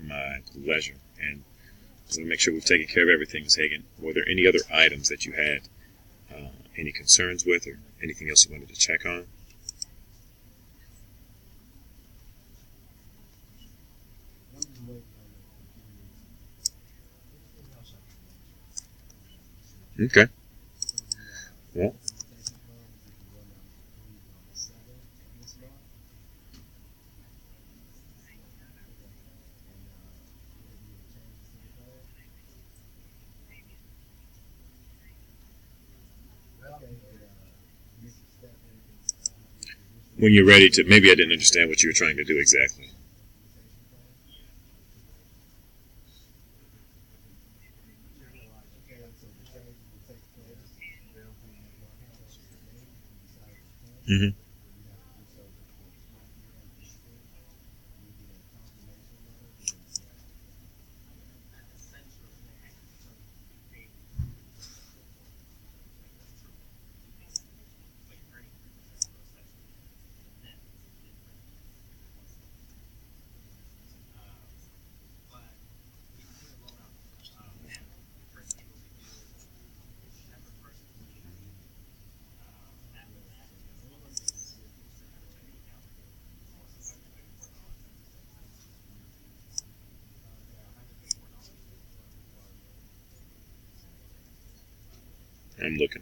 my pleasure. And I want to make sure we've taken care of everything, Ms. Hagan. Were there any other items that you had any concerns with, or anything else you wanted to check on? Okay. Well, when you're ready to, maybe I didn't understand what you were trying to do exactly. Mm-hmm. I'm looking.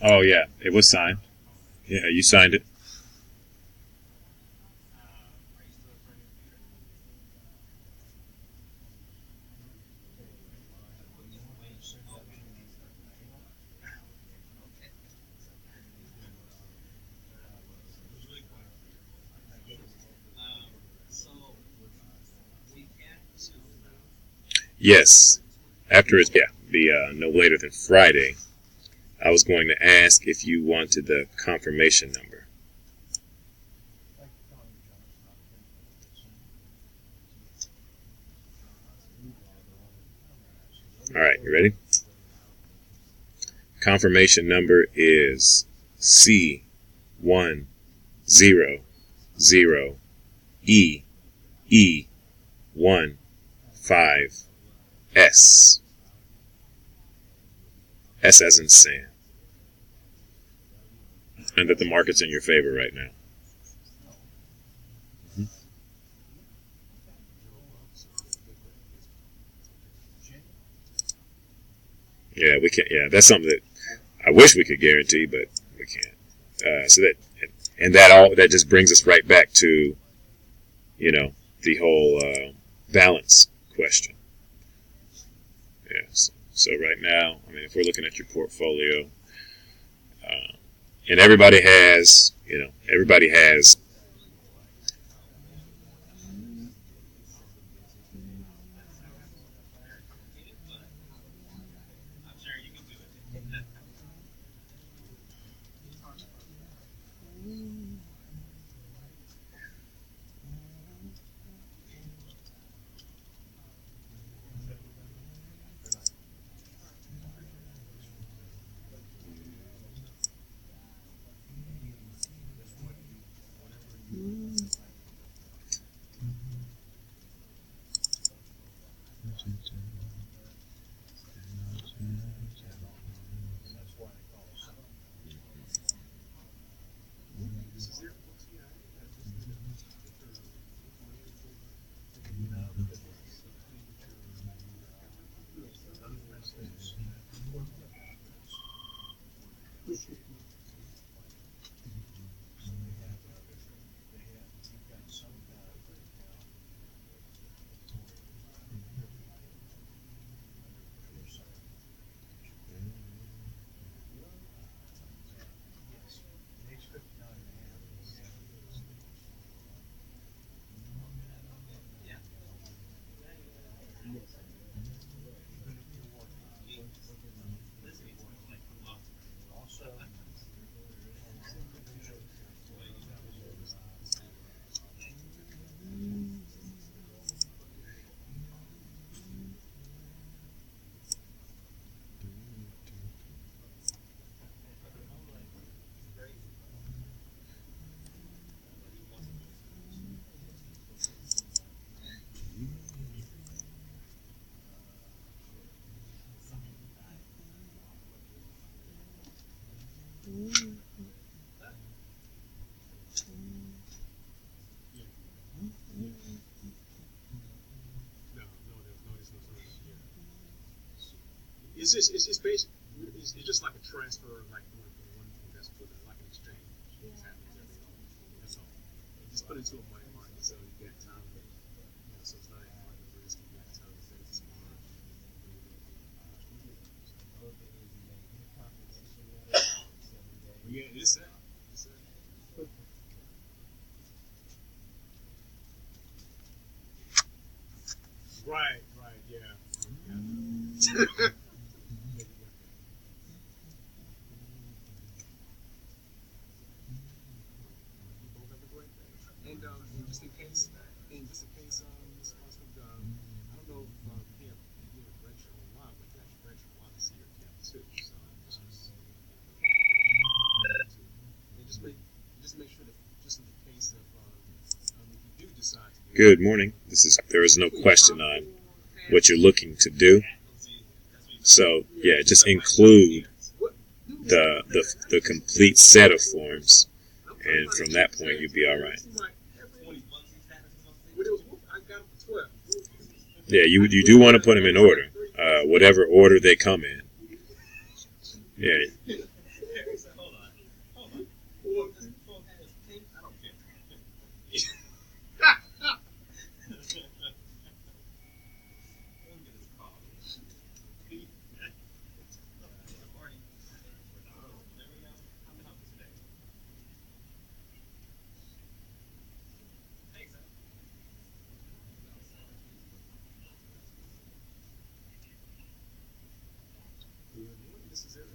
Oh, yeah, it was signed. Yeah, you signed it. Yes. After it's, yeah, be no later than Friday. I was going to ask if you wanted the confirmation number. All right, you ready? Confirmation number is C100E15S. S as in Sam. And that the market's in your favor right now. Mm-hmm. Yeah, we can't. Yeah, that's something that I wish we could guarantee, but we can't. So that, and that all that just brings us right back to, you know, the whole balance question. Yeah. So right now, I mean, if we're looking at your portfolio, uh, and everybody has, everybody has. it's just basically it's just like a transfer, like one investment, like an exchange. It's happening every day. That's all. Just put it into a money market so you get time. So it's not a market risk. You get time to save this money. Yeah, it's that. It's that. Right, yeah. And just in case, this question, I don't know if you have register online, but you actually register online to see your account too. So just make sure that just in the case of if you do decide to do Good morning. There is no question on what you're looking to do. So yeah, just include the complete set of forms, and from that point you'll be all right. Yeah, you do want to put them in order, whatever order they come in. Yeah. This is it.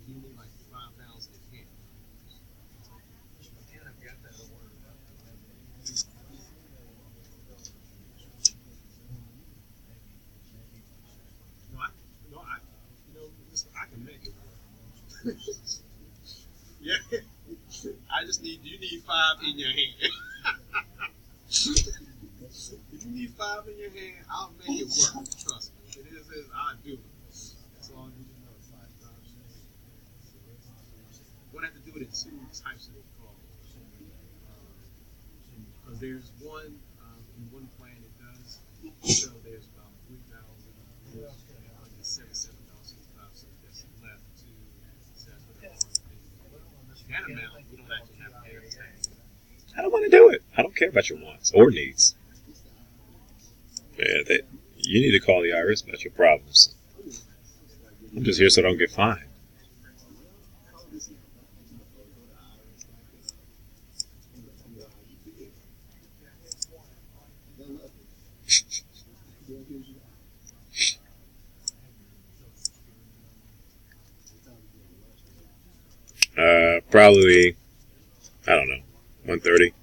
You need like 5,000 in hand. No, listen, I can make it work. Yeah, you need five in your hand. If you need five in your hand, I'll make it work. Trust me. If it is, I'll do it. That's all I need to know. It's like, we're going to have to do it in two types of calls. Because there's one, in one plan it does show there's about 3,077.65 that's left to assess for the that amount we don't actually have to pay the tax. I don't want to do it. I don't care about your wants or needs. Yeah, you need to call the IRS about your problems. I'm just here so I don't get fined. Probably, I don't know, 1:30.